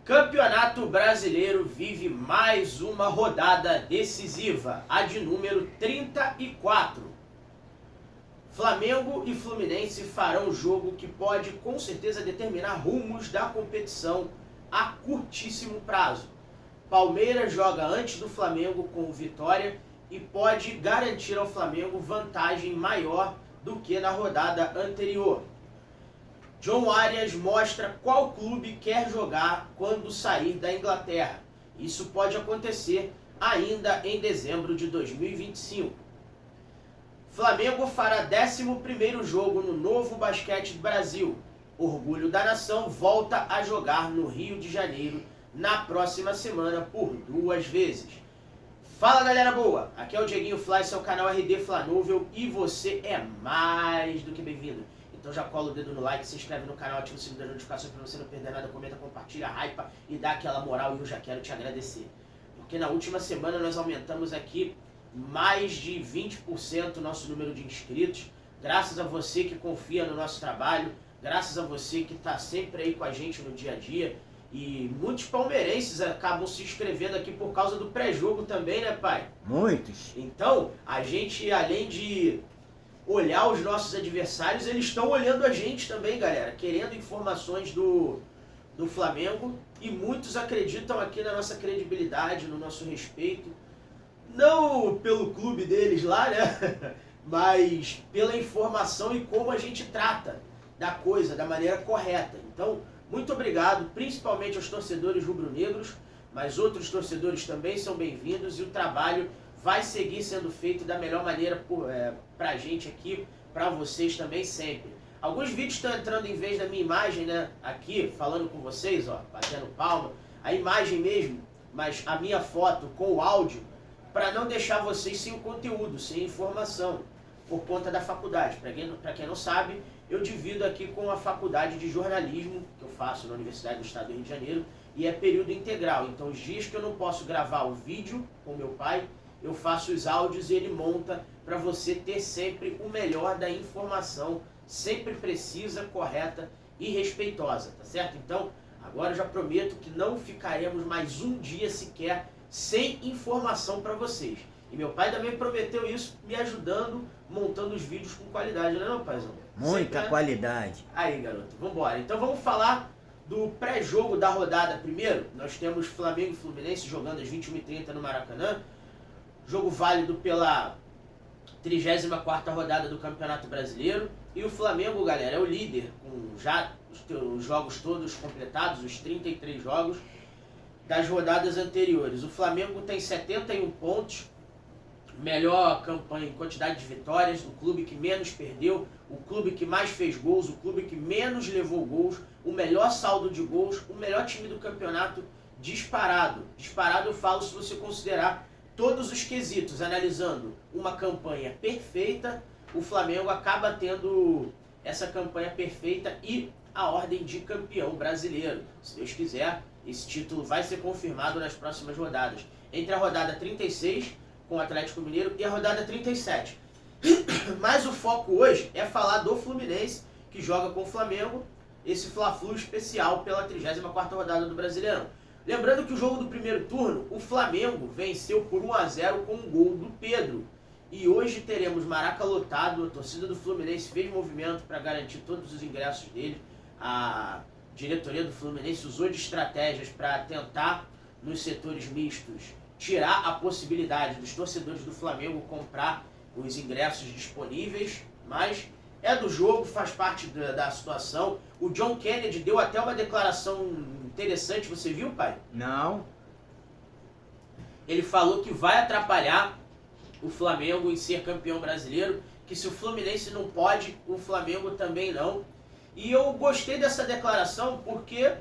Campeonato Brasileiro vive mais uma rodada decisiva, a de número 34. Flamengo e Fluminense farão jogo que pode com certeza determinar rumos da competição a curtíssimo prazo. Palmeiras joga antes do Flamengo com vitória e pode garantir ao Flamengo vantagem maior do que na rodada anterior. John Arias mostra qual clube quer jogar quando sair da Inglaterra. Isso pode acontecer ainda em dezembro de 2025. Flamengo fará 11º jogo no Novo Basquete do Brasil. Orgulho da Nação volta a jogar no Rio de Janeiro na próxima semana por 2 vezes. Fala galera boa, aqui é o Dieguinho Fly, seu canal RD Flanúvel e você é mais do que bem-vindo. Então já cola o dedo no like, se inscreve no canal, ativa o sininho das notificações para você não perder nada, comenta, compartilha, hypa e dá aquela moral e eu já quero te agradecer. Porque na última semana nós aumentamos aqui mais de 20% o nosso número de inscritos, graças a você que confia no nosso trabalho, graças a você que está sempre aí com a gente no dia a dia. E muitos palmeirenses acabam se inscrevendo aqui por causa do pré-jogo também, né, pai? Muitos. Então, a gente, além de olhar os nossos adversários, eles estão olhando a gente também, galera, querendo informações do Flamengo, e muitos acreditam aqui na nossa credibilidade, no nosso respeito, não pelo clube deles lá, né, mas pela informação e como a gente trata da coisa, da maneira correta. Então, muito obrigado, principalmente aos torcedores rubro-negros, mas outros torcedores também são bem-vindos e o trabalho vai seguir sendo feito da melhor maneira pra gente aqui, pra vocês também sempre. Alguns vídeos estão entrando em vez da minha imagem, né, aqui, falando com vocês, ó, batendo palma, a imagem mesmo, mas a minha foto com o áudio, para não deixar vocês sem o conteúdo, sem informação, por conta da faculdade. Para quem não sabe, eu divido aqui com a faculdade de jornalismo, que eu faço na Universidade do Estado do Rio de Janeiro, e é período integral. Então, os dias que eu não posso gravar o vídeo com meu pai, eu faço os áudios e ele monta para você ter sempre o melhor da informação, sempre precisa, correta e respeitosa, tá certo? Então, agora eu já prometo que não ficaremos mais um dia sequer sem informação para vocês. E meu pai também prometeu isso, me ajudando, montando os vídeos com qualidade, não é não, paizão? Muita Sempre, né? qualidade. Aí, garoto, vambora. Então vamos falar do pré-jogo da rodada primeiro. Nós temos Flamengo e Fluminense jogando às 21h30 no Maracanã. Jogo válido pela 34ª rodada do Campeonato Brasileiro. E o Flamengo, galera, é o líder, com já os jogos todos completados, os 33 jogos das rodadas anteriores. O Flamengo tem 71 pontos, melhor campanha em quantidade de vitórias, o clube que menos perdeu, o clube que mais fez gols, o clube que menos levou gols, o melhor saldo de gols, o melhor time do campeonato disparado. Disparado eu falo se você considerar todos os quesitos, analisando uma campanha perfeita, o Flamengo acaba tendo essa campanha perfeita e a ordem de campeão brasileiro. Se Deus quiser, esse título vai ser confirmado nas próximas rodadas. Entre a rodada 36, com o Atlético Mineiro, e a rodada 37. Mas o foco hoje é falar do Fluminense, que joga com o Flamengo, esse Fla-Flu especial pela 34ª rodada do Brasileirão. Lembrando que o jogo do primeiro turno, o Flamengo venceu por 1-0 com um gol do Pedro. E hoje teremos Maraca lotado, a torcida do Fluminense fez movimento para garantir todos os ingressos dele. A diretoria do Fluminense usou de estratégias para tentar, nos setores mistos, tirar a possibilidade dos torcedores do Flamengo comprar os ingressos disponíveis, mas é do jogo, faz parte da situação. O John Kennedy deu até uma declaração interessante, você viu, pai? Não. Ele falou que vai atrapalhar o Flamengo em ser campeão brasileiro, que se o Fluminense não pode, o Flamengo também não. E eu gostei dessa declaração porque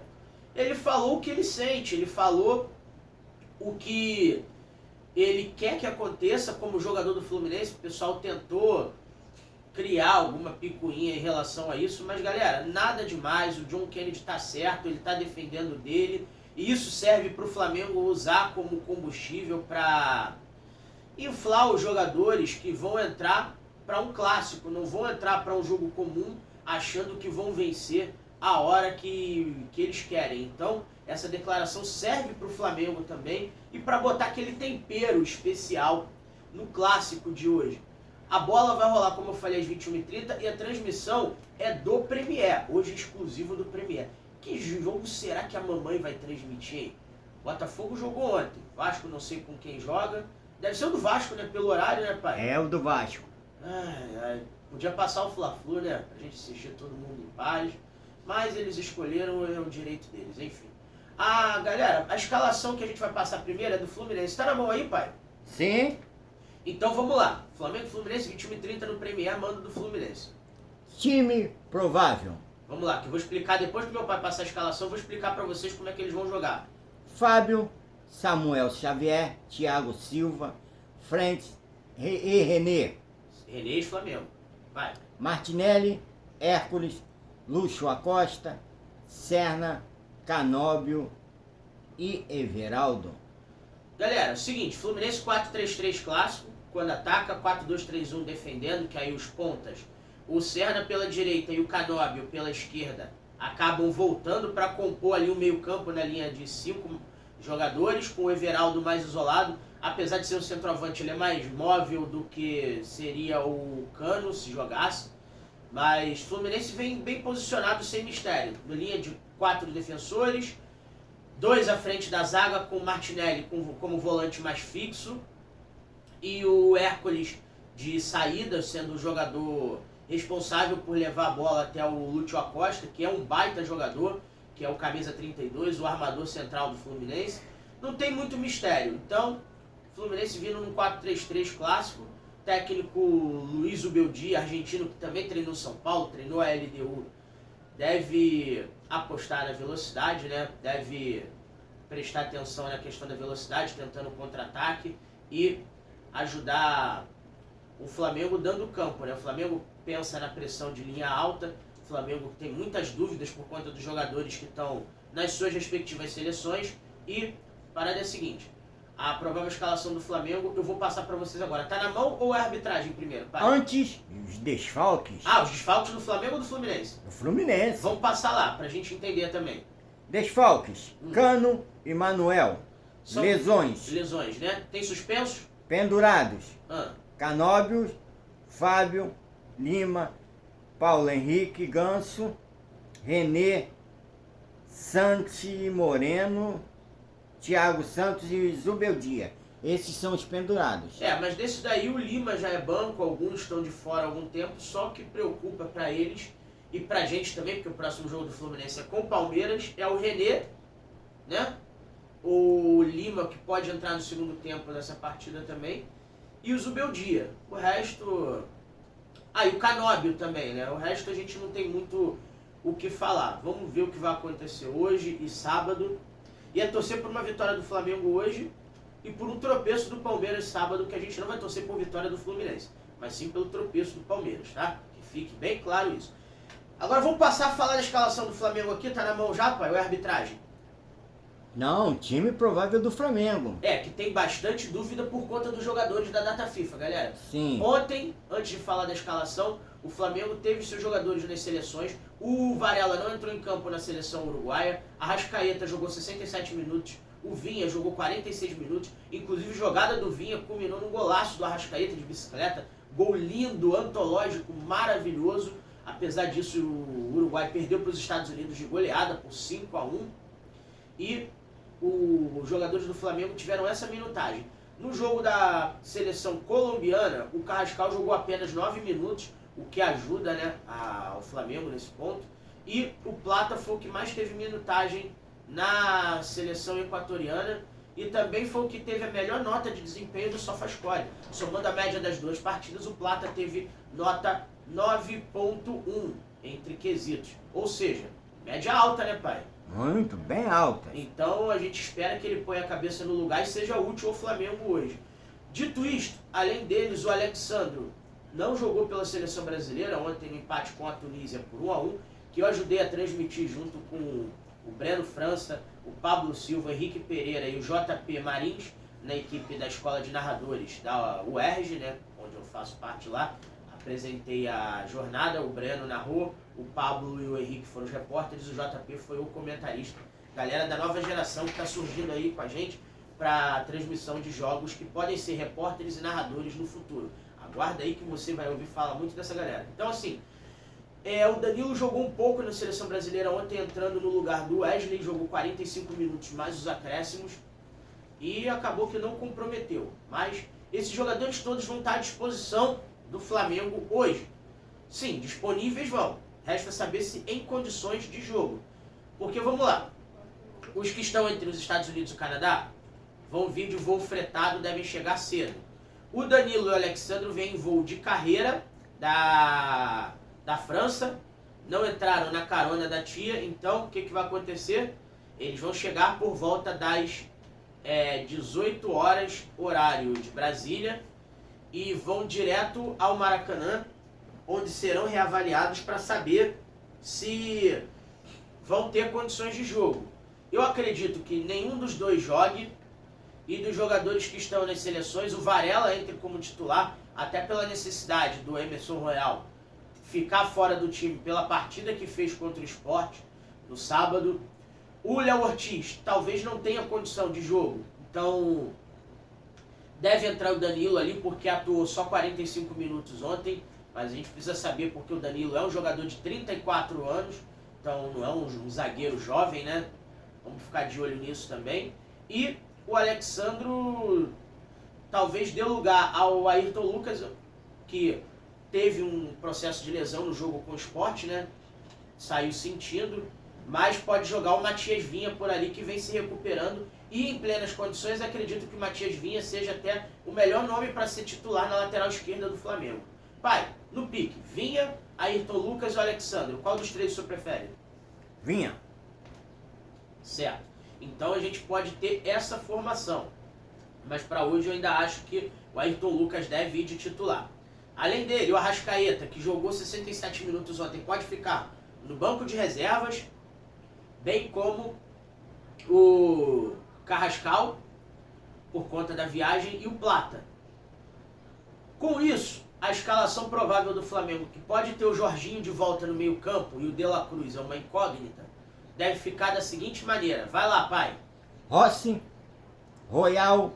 ele falou o que ele sente, ele falou o que ele quer que aconteça como jogador do Fluminense. O pessoal tentou criar alguma picuinha em relação a isso, mas galera, nada demais, o John Kennedy tá certo, ele tá defendendo dele, e isso serve para o Flamengo usar como combustível para inflar os jogadores que vão entrar para um clássico, não vão entrar para um jogo comum achando que vão vencer a hora que eles querem. Então, essa declaração serve para o Flamengo também e para botar aquele tempero especial no clássico de hoje. A bola vai rolar, como eu falei, às 21h30 e a transmissão é do Premier, hoje exclusivo do Premier. Que jogo será que a mamãe vai transmitir, hein? Botafogo jogou ontem, Vasco não sei com quem joga. Deve ser o do Vasco, né? Pelo horário, né, pai? É o do Vasco. Podia passar o Fla-Flu, né? Pra gente assistir todo mundo em paz. Mas eles escolheram, é o direito deles, enfim. Galera, a escalação que a gente vai passar primeiro é do Fluminense. Tá na mão aí, pai? Sim. Então vamos lá. Flamengo e Fluminense, 21h30 no Premier, mando do Fluminense. Time provável. Vamos lá, que eu vou explicar, depois que meu pai passar a escalação, eu vou explicar pra vocês como é que eles vão jogar. Fábio, Samuel Xavier, Thiago Silva, Frentes e René. René e Flamengo. Vai. Martinelli, Hércules, Lúcio Acosta, Serna, Canóbio e Everaldo. Galera, seguinte, Fluminense 4-3-3 clássico, quando ataca, 4-2-3-1 defendendo, que aí os pontas, o Serna pela direita e o Canóbio pela esquerda, acabam voltando para compor ali o meio-campo na linha de 5 jogadores, com o Everaldo mais isolado. Apesar de ser um centroavante, ele é mais móvel do que seria o Cano se jogasse. Mas Fluminense vem bem posicionado, sem mistério. Na linha de 4 defensores, 2 à frente da zaga, com o Martinelli como volante mais fixo. E o Hércules de saída, sendo o jogador responsável por levar a bola até o Lúcio Acosta, que é um baita jogador, que é o camisa 32, o armador central do Fluminense. Não tem muito mistério. Então, Fluminense vindo num 4-3-3 clássico. Técnico Luiz Ubeldi, argentino, que também treinou São Paulo, treinou a LDU, deve apostar na velocidade, né? Deve prestar atenção na questão da velocidade, tentando contra-ataque e ajudar o Flamengo dando campo, né? O Flamengo pensa na pressão de linha alta. O Flamengo tem muitas dúvidas por conta dos jogadores que estão nas suas respectivas seleções. E a parada é a seguinte: a provável escalação do Flamengo eu vou passar para vocês agora. Tá na mão ou é a arbitragem primeiro, pai? Antes, os desfalques. Os desfalques do Flamengo ou do Fluminense? Do Fluminense. Vamos passar lá, pra gente entender também. Desfalques. Cano e Manuel. São Lesões. Lesões, né? Tem suspensos? Pendurados. Ah. Canóbios, Fábio, Lima, Paulo Henrique, Ganso, René, Santi Moreno, Thiago Santos e Zubeldia. Esses são os pendurados. Mas desse daí o Lima já é banco, alguns estão de fora há algum tempo, só que preocupa pra eles e pra gente também, porque o próximo jogo do Fluminense é com o Palmeiras, é o René, né? O Lima, que pode entrar no segundo tempo dessa partida também, e o Zubeldia. O resto... e o Canóbio também, né? O resto a gente não tem muito o que falar. Vamos ver o que vai acontecer hoje e sábado. E é torcer por uma vitória do Flamengo hoje e por um tropeço do Palmeiras sábado, que a gente não vai torcer por vitória do Fluminense, mas sim pelo tropeço do Palmeiras, tá? Que fique bem claro isso. Agora vamos passar a falar da escalação do Flamengo aqui. Tá na mão já, pai? Ou é arbitragem? Não, time provável do Flamengo. Que tem bastante dúvida por conta dos jogadores da data FIFA, galera. Sim. Ontem, antes de falar da escalação, o Flamengo teve seus jogadores nas seleções. O Varela não entrou em campo na seleção uruguaia. A Arrascaeta jogou 67 minutos. O Vinha jogou 46 minutos. Inclusive, a jogada do Vinha culminou num golaço do Arrascaeta de bicicleta. Gol lindo, antológico, maravilhoso. Apesar disso, o Uruguai perdeu para os Estados Unidos de goleada por 5-1. E os jogadores do Flamengo tiveram essa minutagem. No jogo da seleção colombiana, o Carrascal jogou apenas 9 minutos, o que ajuda, né, ao Flamengo nesse ponto. E o Plata foi o que mais teve minutagem na seleção equatoriana e também foi o que teve a melhor nota de desempenho do SofaScore. Somando a média das duas partidas, o Plata teve nota 9.1 entre quesitos. Ou seja, média alta, né, pai? Muito, bem alta. Então a gente espera que ele ponha a cabeça no lugar e seja útil ao Flamengo hoje. Dito isto, além deles, o Alexandro não jogou pela seleção brasileira ontem no empate com a Tunísia por 1-1, que eu ajudei a transmitir junto com o Breno França, o Pablo Silva, o Henrique Pereira e o JP Marins, na equipe da Escola de Narradores da UERJ, né, onde eu faço parte lá. Apresentei a jornada, o Breno narrou, o Pablo e o Henrique foram os repórteres, o JP foi o comentarista. Galera da nova geração que está surgindo aí com a gente para transmissão de jogos que podem ser repórteres e narradores no futuro. Aguarda aí que você vai ouvir falar muito dessa galera. Então, assim, o Danilo jogou um pouco na Seleção Brasileira ontem, entrando no lugar do Wesley, jogou 45 minutos mais os acréscimos e acabou que não comprometeu. Mas esses jogadores todos vão estar à disposição do Flamengo hoje. Sim, disponíveis vão. Resta saber se em condições de jogo. Porque, vamos lá, os que estão entre os Estados Unidos e o Canadá vão vir de voo fretado, devem chegar cedo. O Danilo e o Alexandre vêm em voo de carreira da França, não entraram na carona da tia, então o que vai acontecer? Eles vão chegar por volta das 18 horas, horário de Brasília, e vão direto ao Maracanã, onde serão reavaliados para saber se vão ter condições de jogo. Eu acredito que nenhum dos dois jogue, e dos jogadores que estão nas seleções, o Varela entre como titular, até pela necessidade do Emerson Royal ficar fora do time pela partida que fez contra o Sport no sábado. O Léo Ortiz talvez não tenha condição de jogo, então deve entrar o Danilo ali porque atuou só 45 minutos ontem, mas a gente precisa saber porque o Danilo é um jogador de 34 anos, então não é um zagueiro jovem, né? Vamos ficar de olho nisso também. E o Alexandro talvez dê lugar ao Ayrton Lucas, que teve um processo de lesão no jogo com o Sport, né? Saiu sentindo, mas pode jogar o Matias Vinha por ali, que vem se recuperando. E em plenas condições, acredito que o Matias Vinha seja até o melhor nome para ser titular na lateral esquerda do Flamengo. Pai, no pique, Vinha, Ayrton Lucas ou Alexandre? Qual dos três o senhor prefere? Vinha. Certo. Então a gente pode ter essa formação. Mas para hoje eu ainda acho que o Ayrton Lucas deve ir de titular. Além dele, o Arrascaeta, que jogou 67 minutos ontem, pode ficar no banco de reservas, bem como o Carrascal, por conta da viagem, e o Plata. Com isso, a escalação provável do Flamengo, que pode ter o Jorginho de volta no meio campo e o De La Cruz é uma incógnita, deve ficar da seguinte maneira. Vai lá, pai. Rossi, Royal,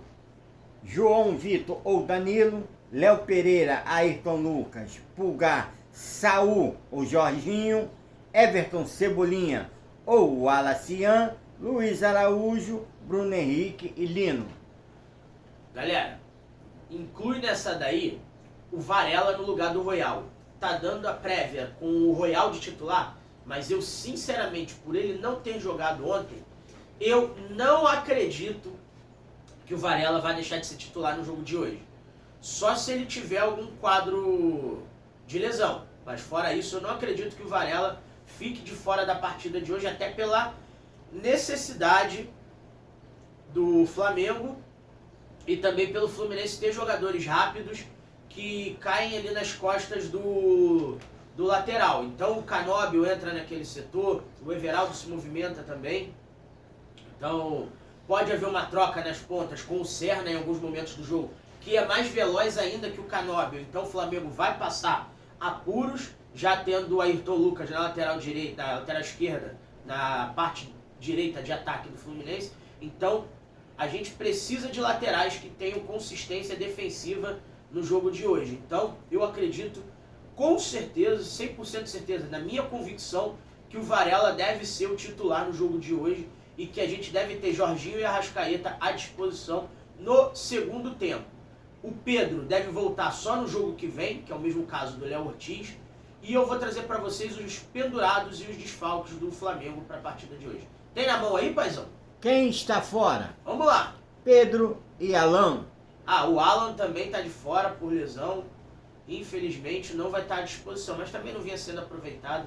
João Vitor ou Danilo, Léo Pereira, Ayrton Lucas, Pulgar, Saul ou Jorginho, Everton Cebolinha ou Wallacian, Luiz Araújo, Bruno Henrique e Lino. Galera, inclui nessa daí o Varela no lugar do Royal. Tá dando a prévia com o Royal de titular, mas eu sinceramente, por ele não ter jogado ontem, eu não acredito que o Varela vai deixar de ser titular no jogo de hoje. Só se ele tiver algum quadro de lesão. Mas fora isso, eu não acredito que o Varela fique de fora da partida de hoje, até pela necessidade do Flamengo e também pelo Fluminense ter jogadores rápidos que caem ali nas costas do lateral. Então o Canóbio entra naquele setor, o Everaldo se movimenta também. Então pode haver uma troca nas pontas com o Serna em alguns momentos do jogo, que é mais veloz ainda que o Canóbio. Então o Flamengo vai passar apuros, já tendo o Ayrton Lucas na lateral direita, na lateral esquerda, na parte direita de ataque do Fluminense. Então a gente precisa de laterais que tenham consistência defensiva no jogo de hoje. Então eu acredito com certeza, 100% de certeza, na minha convicção, que o Varela deve ser o titular no jogo de hoje e que a gente deve ter Jorginho e Arrascaeta à disposição no segundo tempo. O Pedro deve voltar só no jogo que vem, que é o mesmo caso do Léo Ortiz, e eu vou trazer para vocês os pendurados e os desfalques do Flamengo para a partida de hoje. Tem na mão aí, paizão? Quem está fora? Vamos lá. Pedro e Alan. O Alan também está de fora por lesão. Infelizmente não vai estar à disposição, mas também não vinha sendo aproveitado.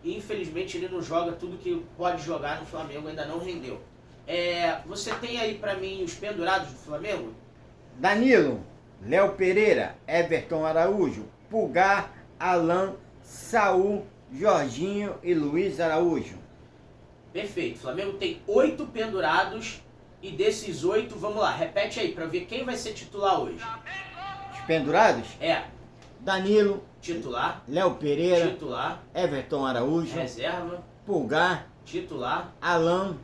Infelizmente ele não joga tudo que pode jogar no Flamengo, ainda não rendeu. Você tem aí para mim os pendurados do Flamengo? Danilo, Léo Pereira, Everton Araújo, Pulgar, Alan, Saul, Jorginho e Luiz Araújo. Perfeito. O Flamengo tem 8 pendurados e desses 8, vamos lá, repete aí para ver quem vai ser titular hoje. Os pendurados? Danilo, titular. Léo Pereira, Titular. Everton Araújo, Reserva. Pulgar, Titular. Alan,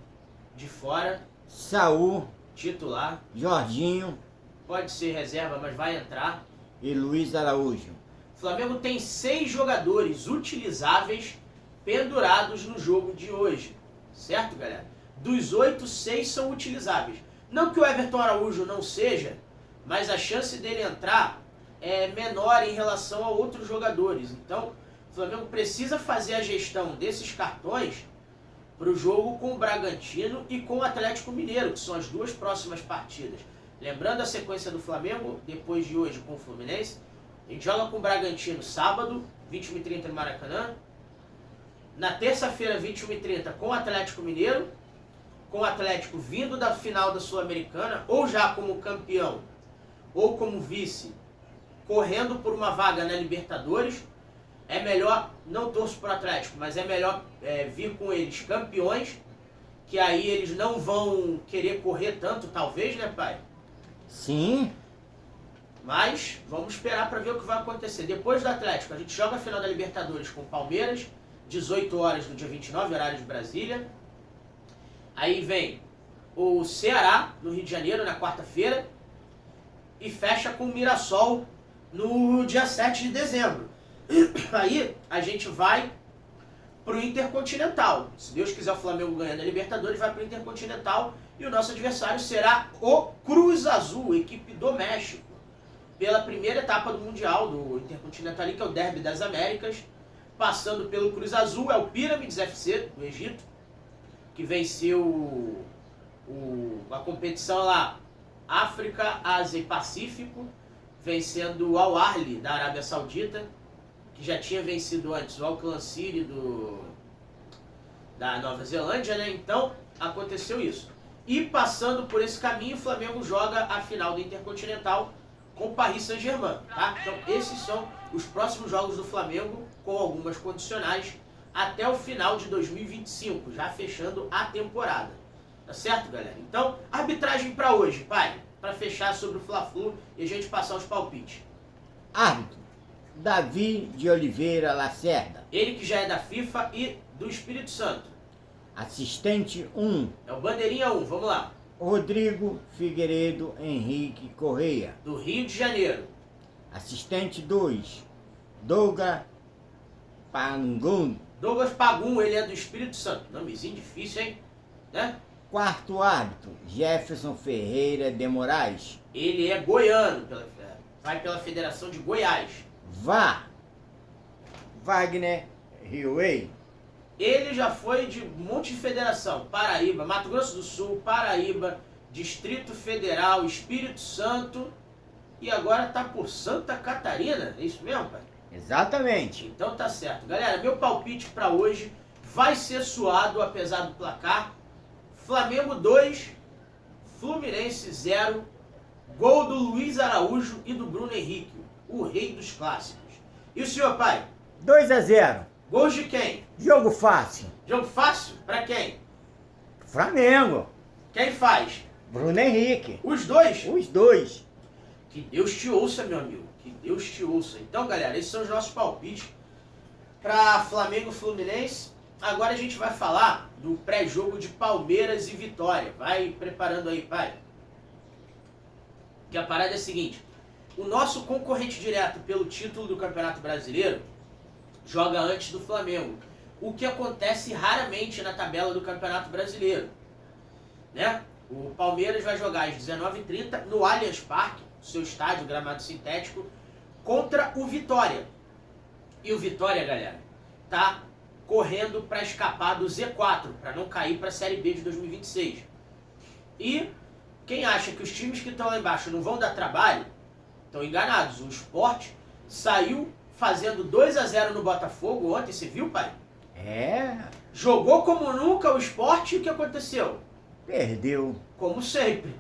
De fora. Saul, Titular. Jorginho Pode ser reserva, mas vai entrar. e Luiz Araújo. O Flamengo tem 6 jogadores utilizáveis pendurados no jogo de hoje. Certo, galera? Dos 8, 6 são utilizáveis. Não que o Everton Araújo não seja, mas a chance dele entrar é menor em relação a outros jogadores. Então, o Flamengo precisa fazer a gestão desses cartões para o jogo com o Bragantino e com o Atlético Mineiro, que são as 2 próximas partidas. Lembrando a sequência do Flamengo, depois de hoje com o Fluminense, a gente joga com o Bragantino sábado, 21h30 no Maracanã. Na terça-feira, 21h30, com o Atlético Mineiro, com o Atlético vindo da final da Sul-Americana, ou já como campeão, ou como vice, correndo por uma vaga na Libertadores. É melhor, não torço para o Atlético, mas é melhor vir com eles campeões, que aí eles não vão querer correr tanto, talvez, né, pai? Sim, Mas vamos esperar para ver o que vai acontecer. Depois do Atlético, a gente joga a final da Libertadores com o Palmeiras, 18 horas no dia 29, horário de Brasília. Aí vem o Ceará, no Rio de Janeiro, na quarta-feira. E fecha com o Mirassol no dia 7 de dezembro. Aí a gente vai pro Intercontinental. Se Deus quiser, o Flamengo ganhando a Libertadores, vai pro Intercontinental. E o nosso adversário será o Cruz Azul, equipe do México, pela primeira etapa do Mundial do Intercontinental, que é o Derby das Américas. Passando pelo Cruz Azul, é o Pyramids FC do Egito, que venceu a competição lá, África, Ásia e Pacífico, vencendo o Al Ahly da Arábia Saudita, que já tinha vencido antes o Auckland City da Nova Zelândia, né? Então aconteceu isso. E passando por esse caminho, o Flamengo joga a final do Intercontinental com o Paris Saint-Germain, tá? Então esses são os próximos jogos do Flamengo, com algumas condicionais, até o final de 2025, já fechando a temporada. Tá certo, galera? Então, arbitragem para hoje, pai, para fechar sobre o Fla-Flu e a gente passar os palpites. árbitro, Davi de Oliveira Lacerda. Ele que já é da FIFA e do Espírito Santo. Assistente 1, É o Bandeirinha 1, vamos lá. Rodrigo Figueiredo Henrique Correia. Do Rio de Janeiro. Assistente 2, Douglas Pangun. Douglas Pagum, ele é do Espírito Santo. Nomezinho difícil, hein? Né? Quarto árbitro, Jefferson Ferreira de Moraes. Ele é goiano, vai pela Federação de Goiás. VAR, Wagner Riowei. Ele já foi de um monte de federação. Paraíba, Mato Grosso do Sul, Paraíba, Distrito Federal, Espírito Santo e agora tá por Santa Catarina. É isso mesmo, pai? Exatamente. Então tá certo. Galera, meu palpite para hoje vai ser suado, apesar do placar. Flamengo 2, Fluminense 0, gol do Luiz Araújo e do Bruno Henrique, o rei dos clássicos. E o senhor, pai? 2-0. Gols de quem? Jogo fácil. Jogo fácil? Pra quem? Flamengo. Quem faz? Bruno Henrique. Os dois? Os dois. Que Deus te ouça, meu amigo. Que Deus te ouça. Então, galera, esses são os nossos palpites para Flamengo e Fluminense. Agora a gente vai falar do pré-jogo de Palmeiras e Vitória. Vai preparando aí, pai. Que a parada é a seguinte. O nosso concorrente direto pelo título do Campeonato Brasileiro joga antes do Flamengo. O que acontece raramente na tabela do Campeonato Brasileiro, né? O Palmeiras vai jogar às 19h30 no Allianz Parque, seu estádio, gramado sintético, contra o Vitória. E o Vitória, galera, tá correndo para escapar do Z4, para não cair para a Série B de 2026. E quem acha que os times que estão lá embaixo não vão dar trabalho, estão enganados. O Sport saiu fazendo 2-0 no Botafogo ontem, você viu, pai? É. Jogou como nunca o Sport e o que aconteceu? Perdeu. Como sempre.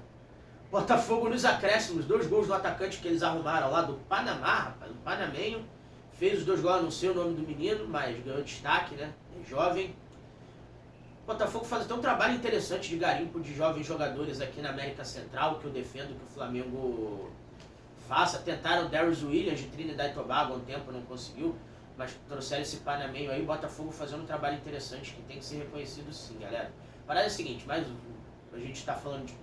Botafogo nos acréscimos, 2 gols do atacante que eles arrumaram lá do Panamá, rapaz, do Panamenho. Fez os 2 gols, não sei o nome do menino, mas ganhou destaque, né? É jovem. O Botafogo faz até um trabalho interessante de garimpo de jovens jogadores aqui na América Central, que eu defendo que o Flamengo faça. Tentaram o Darius Williams de Trinidad e Tobago há um tempo, não conseguiu, mas trouxeram esse Panamenho aí, o Botafogo fazendo um trabalho interessante que tem que ser reconhecido sim, galera. A parada é a seguinte, mas a gente está falando de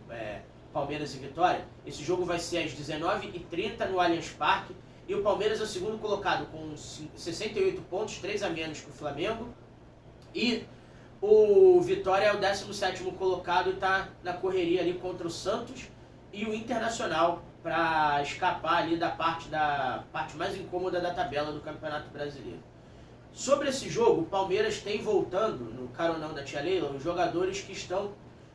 Palmeiras e Vitória, esse jogo vai ser às 19h30 no Allianz Parque, e o Palmeiras é o segundo colocado com 68 pontos, 3 a menos que o Flamengo, e o Vitória é o 17º colocado e está na correria ali contra o Santos e o Internacional para escapar ali da parte mais incômoda da tabela do Campeonato Brasileiro. Sobre esse jogo, o Palmeiras tem voltando, no caronão da tia Leila, os jogadores que estão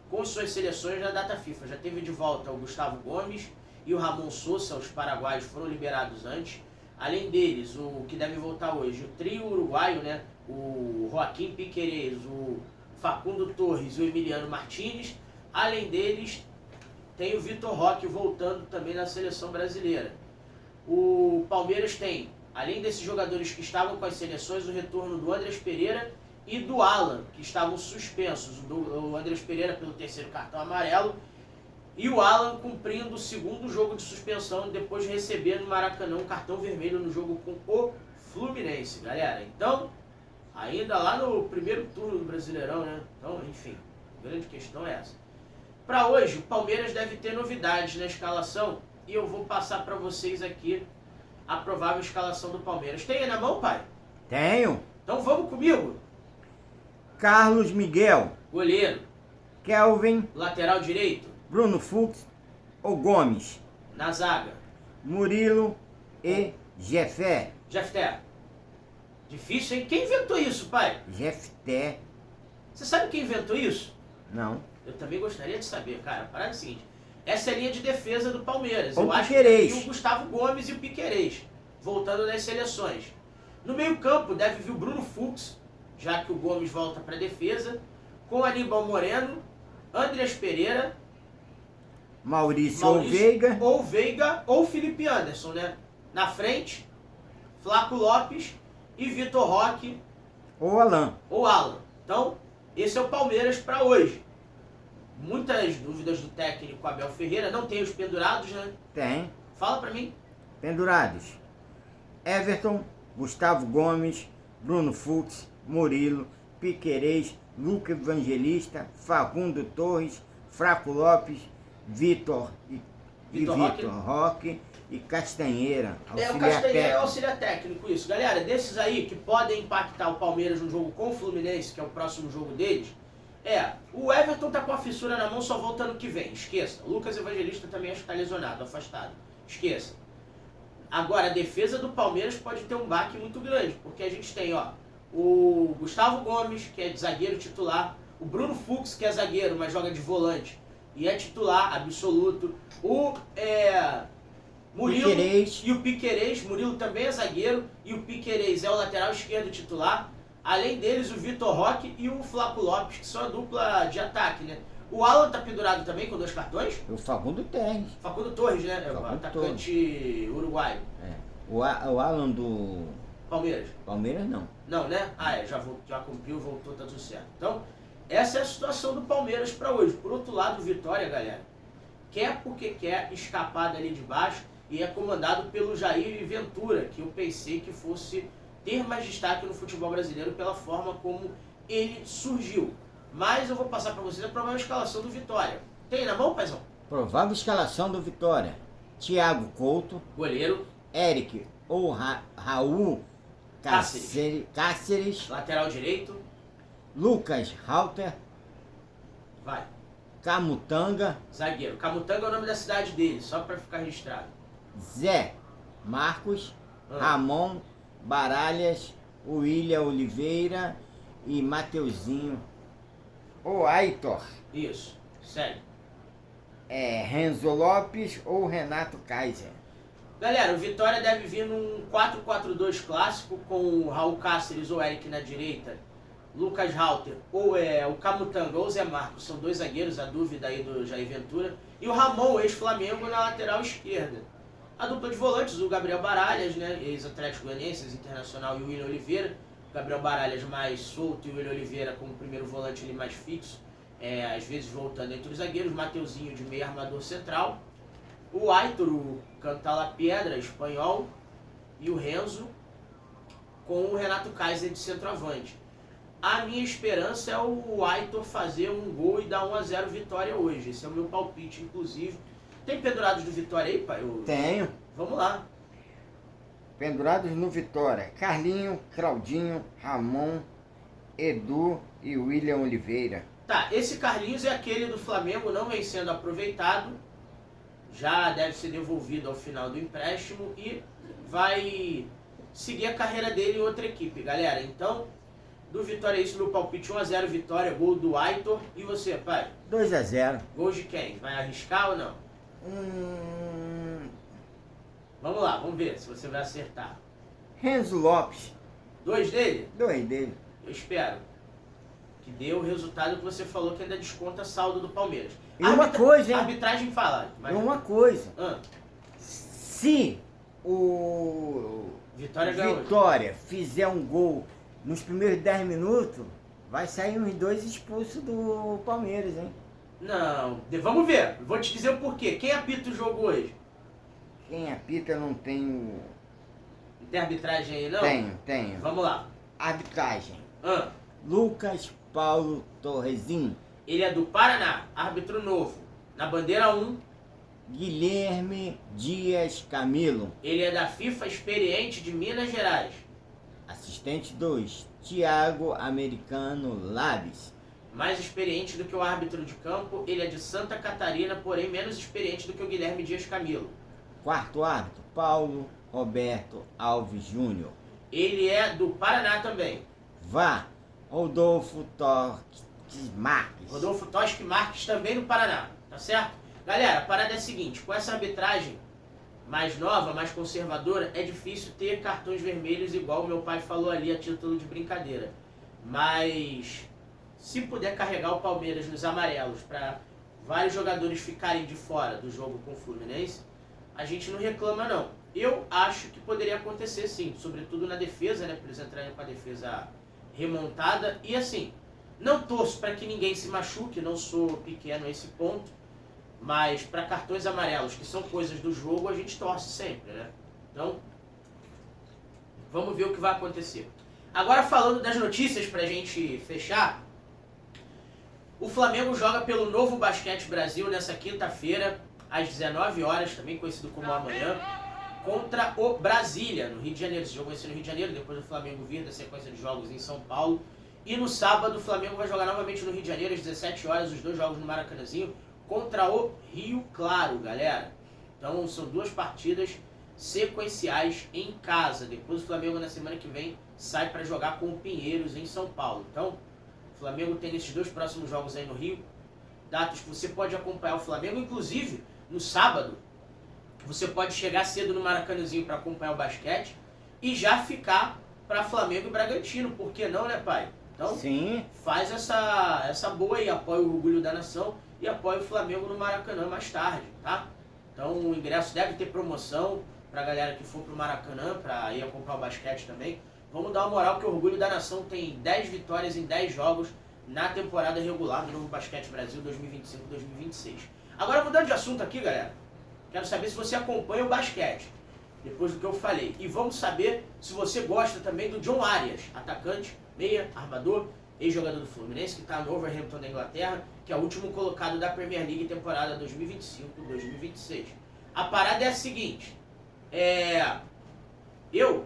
com suas seleções na data FIFA. Já teve de volta o Gustavo Gomes e o Ramon Sousa, os paraguaios foram liberados antes. Além deles, o que deve voltar hoje, o trio uruguaio, né? O Joaquim Piquerez, o Facundo Torres e o Emiliano Martinez. Além deles, tem o Vitor Roque voltando também na seleção brasileira. O Palmeiras tem, além desses jogadores que estavam com as seleções, o retorno do Andrés Pereira e do Alan, que estavam suspensos. O Andrés Pereira pelo 3º cartão amarelo e o Alan cumprindo o 2º jogo de suspensão depois de receber no Maracanã um cartão vermelho no jogo com o Fluminense, galera. Então, ainda lá no primeiro turno do Brasileirão, né? Então, enfim, a grande questão é essa. Para hoje, o Palmeiras deve ter novidades na escalação e eu vou passar para vocês aqui a provável escalação do Palmeiras. Tem aí na mão, pai? Tenho. Então vamos comigo. Carlos Miguel, Goleiro. Kelvin, Lateral direito. Bruno Fux ou Gomes, Na zaga. Murilo e Jefté. Jefté. Difícil, hein? Quem inventou isso, pai? Jefté, Você sabe quem inventou isso? não. Eu também gostaria de saber, cara. A parada é a seguinte. Essa é a linha de defesa do Palmeiras. O Eu acho que Piquerez. tem o Gustavo Gomes e o Piquerez, voltando das seleções. No meio campo deve vir o Bruno Fux, já que o Gomes volta para a defesa, com Aníbal Moreno, Andrés Pereira, Maurício ou Veiga ou Felipe Anderson, né? Na frente, Flaco Lopes e Vitor Roque ou Alan. ou Alan. Então, esse é o Palmeiras para hoje. Muitas dúvidas do técnico Abel Ferreira, não tem os pendurados, né? Tem. Fala para mim. Pendurados: Everton, Gustavo Gomes, Bruno Fux, Murilo, Piquerez, Luca Evangelista, Facundo Torres, Flaco Lopes, Vitor Roque e Castanheira, O auxiliar Castanheira é o técnico. auxiliar técnico, isso. Galera, desses aí que podem impactar o Palmeiras no jogo com o Fluminense, que é o próximo jogo deles, o Everton tá com a fissura na mão, só volta ano que vem, esqueça. O Lucas Evangelista também acho que tá lesionado, afastado, esqueça. Agora, a defesa do Palmeiras pode ter um baque muito grande, porque a gente tem, o Gustavo Gomes, que é zagueiro titular, o Bruno Fux, que é zagueiro, mas joga de volante, e é titular absoluto, o Murilo Piquerez. e o Piquerez. Murilo também é zagueiro e o Piquerez é o lateral esquerdo titular. Além deles, o Vitor Roque e o Flaco Lopes, que são a dupla de ataque, né? O Alan tá pendurado também com 2 cartões. O Facundo tem. Facundo Torres, né? É o Facundo atacante uruguaio. É. O Alan do Palmeiras. Palmeiras não. Não, né? Já cumpriu, voltou, tá tudo certo. Então, essa é a situação do Palmeiras para hoje. Por outro lado, o Vitória, galera, quer porque quer escapar dali de baixo e é comandado pelo Jair Ventura, que eu pensei que fosse ter mais destaque no futebol brasileiro pela forma como ele surgiu. Mas eu vou passar para vocês a provável escalação do Vitória. Tem na mão, paizão? Provável escalação do Vitória: Thiago Couto, Goleiro, Eric ou Raul Cáceres, lateral direito, Lucas Halter, vai. Camutanga, Zagueiro. Camutanga é o nome da cidade dele, só para ficar registrado. Zé Marcos, Ramon Baralhas, William Oliveira e Mateuzinho ou Aitor. Isso, segue. Renzo Lopes ou Renato Kaiser. Galera, o Vitória deve vir num 4-4-2 clássico com o Raul Cáceres ou Eric na direita, Lucas Halter ou o Camutanga ou o Zé Marcos, são 2 zagueiros, a dúvida aí do Jair Ventura, e o Ramon, ex-Flamengo, na lateral esquerda. A dupla de volantes, o Gabriel Baralhas, né, ex-Atlético Goianiense, ex-Internacional, e o William Oliveira. O Gabriel Baralhas mais solto e o William Oliveira como primeiro volante ali mais fixo, às vezes voltando entre os zagueiros. Mateuzinho de meio armador central. o Aitor, o Cantalapiedra espanhol, e o Renzo com o Renato Kaiser de centroavante. A minha esperança é o Aitor fazer um gol e dar 1-0 Vitória hoje. Esse é o meu palpite, inclusive. Tem pendurados do Vitória aí, pai? Tenho. Vamos lá. Pendurados no Vitória: Carlinho, Claudinho, Ramon, Edu e William Oliveira. Tá, esse Carlinhos é aquele do Flamengo, não vem sendo aproveitado. Já deve ser devolvido ao final do empréstimo e vai seguir a carreira dele em outra equipe, galera. Então, do Vitória é isso, meu palpite 1-0 Vitória, gol do Aitor. E você, pai? 2-0. Gols de quem? Vai arriscar ou não? Vamos lá, vamos ver se você vai acertar. Renzo Lopes. 2 dele? 2 dele. Eu espero que dê o resultado que você falou, que ainda desconta saldo do Palmeiras. E uma coisa, hein? A arbitragem fala. E uma coisa. Ah, Se o Vitória ganhou. Vitória fizer um gol nos primeiros 10 minutos, vai sair os 2 expulsos do Palmeiras, hein? Não, vamos ver. Vou te dizer o porquê. Quem apita o jogo hoje? Quem apita eu não tenho. Não tem arbitragem aí, não? Tenho. Vamos lá. Arbitragem: Ah, Lucas Paulo Torrezinho, ele é do Paraná, árbitro novo. Na bandeira 1, Guilherme Dias Camilo. ele é da FIFA experiente de Minas Gerais. Assistente 2, Thiago Americano Labes. Mais experiente do que o árbitro de campo, ele é de Santa Catarina, porém menos experiente do que o Guilherme Dias Camilo. Quarto árbitro, Paulo Roberto Alves Júnior. Ele é do Paraná também. VAR, Rodolfo Torques Marques. Rodolfo Toschi Marques também do Paraná, tá certo? Galera, a parada é a seguinte, com essa arbitragem mais nova, mais conservadora, é difícil ter cartões vermelhos igual o meu pai falou ali a título de brincadeira. Mas se puder carregar o Palmeiras nos amarelos para vários jogadores ficarem de fora do jogo com o Fluminense, a gente não reclama não. Eu acho que poderia acontecer sim, sobretudo na defesa, né, para eles entrarem com a defesa remontada. E assim, não torço para que ninguém se machuque, não sou pequeno a esse ponto, mas para cartões amarelos, que são coisas do jogo, a gente torce sempre, né? Então, vamos ver o que vai acontecer. Agora falando das notícias pra gente fechar, o Flamengo joga pelo Novo Basquete Brasil nessa quinta-feira, às 19 horas, também conhecido como amanhã, contra o Brasília, no Rio de Janeiro. Esse jogo vai ser no Rio de Janeiro, depois do Flamengo vir da sequência de jogos em São Paulo. E no sábado o Flamengo vai jogar novamente no Rio de Janeiro, às 17 horas, os 2 jogos no Maracanãzinho, contra o Rio Claro, galera. Então são 2 partidas sequenciais em casa. Depois o Flamengo na semana que vem sai para jogar com o Pinheiros em São Paulo. Então o Flamengo tem esses 2 próximos jogos aí no Rio, datas que você pode acompanhar o Flamengo. Inclusive no sábado você pode chegar cedo no Maracanãzinho para acompanhar o basquete e já ficar para Flamengo e Bragantino, por que não, né, pai? Então Sim. Faz essa boa aí, apoia o Orgulho da Nação e apoia o Flamengo no Maracanã mais tarde, tá? Então o ingresso deve ter promoção pra galera que for pro Maracanã, pra ir acompanhar o basquete também. Vamos dar uma moral que o Orgulho da Nação tem 10 vitórias em 10 jogos na temporada regular do Novo Basquete Brasil 2025-2026. Agora mudando de assunto aqui, galera, quero saber se você acompanha o basquete, depois do que eu falei. E vamos saber se você gosta também do John Arias, atacante, meia, armador, ex-jogador do Fluminense, que está no Wolverhampton da Inglaterra, que é o último colocado da Premier League temporada 2025-2026. A parada é a seguinte, eu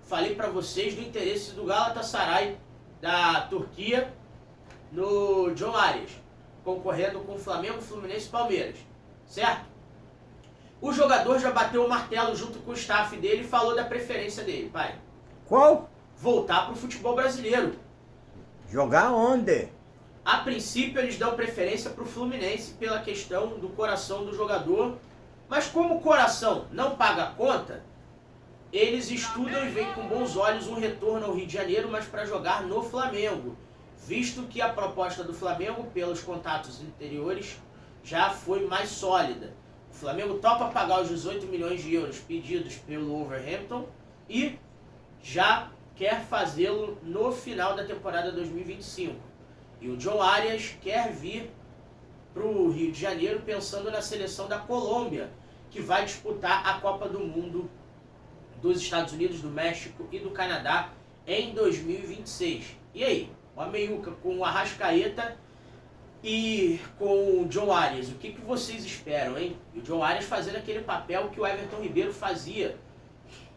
falei para vocês do interesse do Galatasaray da Turquia no John Arias, concorrendo com Flamengo, Fluminense e Palmeiras, certo? O jogador já bateu o martelo junto com o staff dele e falou da preferência dele, pai. Qual? Voltar pro futebol brasileiro. Jogar onde? A princípio eles dão preferência pro Fluminense pela questão do coração do jogador, mas como o coração não paga a conta, eles estudam e veem com bons olhos um retorno ao Rio de Janeiro, mas para jogar no Flamengo, visto que a proposta do Flamengo, pelos contatos anteriores, já foi mais sólida. O Flamengo topa pagar os 18 milhões de euros pedidos pelo Wolverhampton e já quer fazê-lo no final da temporada 2025. E o John Arias quer vir para o Rio de Janeiro pensando na seleção da Colômbia, que vai disputar a Copa do Mundo dos Estados Unidos, do México e do Canadá em 2026. E aí, o Ameiuca com o Arrascaeta e com o John Arias, o que vocês esperam, hein? E o John Arias fazendo aquele papel que o Everton Ribeiro fazia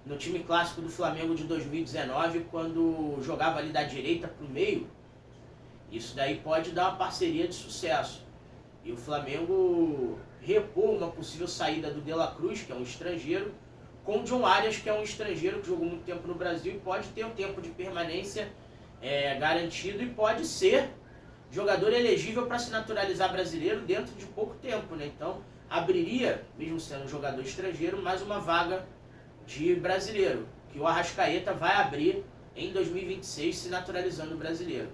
no time clássico do Flamengo de 2019, quando jogava ali da direita para o meio. Isso daí pode dar uma parceria de sucesso. E o Flamengo repor uma possível saída do De La Cruz, que é um estrangeiro, com o John Arias, que é um estrangeiro que jogou muito tempo no Brasil e pode ter um tempo de permanência garantido e pode ser jogador elegível para se naturalizar brasileiro dentro de pouco tempo, né? Então, abriria, mesmo sendo um jogador estrangeiro, mais uma vaga de brasileiro, que o Arrascaeta vai abrir em 2026, se naturalizando brasileiro.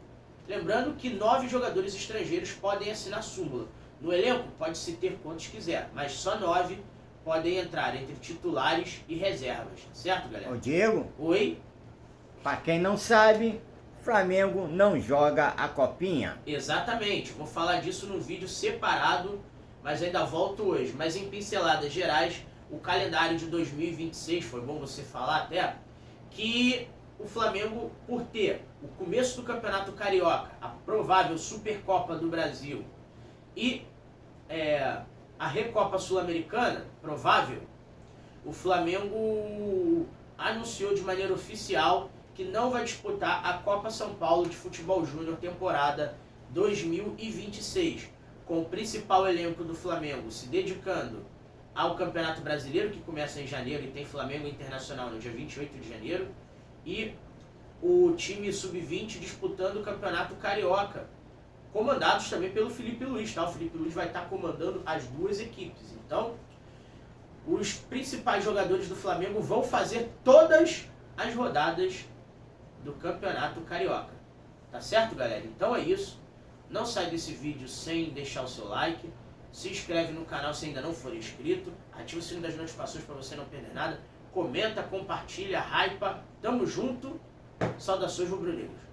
Lembrando que 9 jogadores estrangeiros podem assinar súmula. No elenco pode-se ter quantos quiser, mas só 9 podem entrar entre titulares e reservas, certo, galera? Ô Diego, Oi? pra quem não sabe, Flamengo não joga a copinha. Exatamente, vou falar disso num vídeo separado, mas ainda volto hoje. Mas em pinceladas gerais, o calendário de 2026, foi bom você falar até, que o Flamengo, por ter o começo do Campeonato Carioca, a provável Supercopa do Brasil e a Recopa Sul-Americana, provável, o Flamengo anunciou de maneira oficial que não vai disputar a Copa São Paulo de Futebol Júnior temporada 2026, com o principal elenco do Flamengo se dedicando ao Campeonato Brasileiro, que começa em janeiro e tem Flamengo Internacional no dia 28 de janeiro, e o time Sub-20 disputando o Campeonato Carioca, comandados também pelo Felipe Luiz, tá? O Felipe Luiz vai estar comandando as duas equipes. Então, os principais jogadores do Flamengo vão fazer todas as rodadas do Campeonato Carioca. Tá certo, galera? Então é isso. Não sai desse vídeo sem deixar o seu like. Se inscreve no canal se ainda não for inscrito. Ativa o sininho das notificações para você não perder nada. Comenta, compartilha, hypa. Tamo junto. Saudações rubro-negros.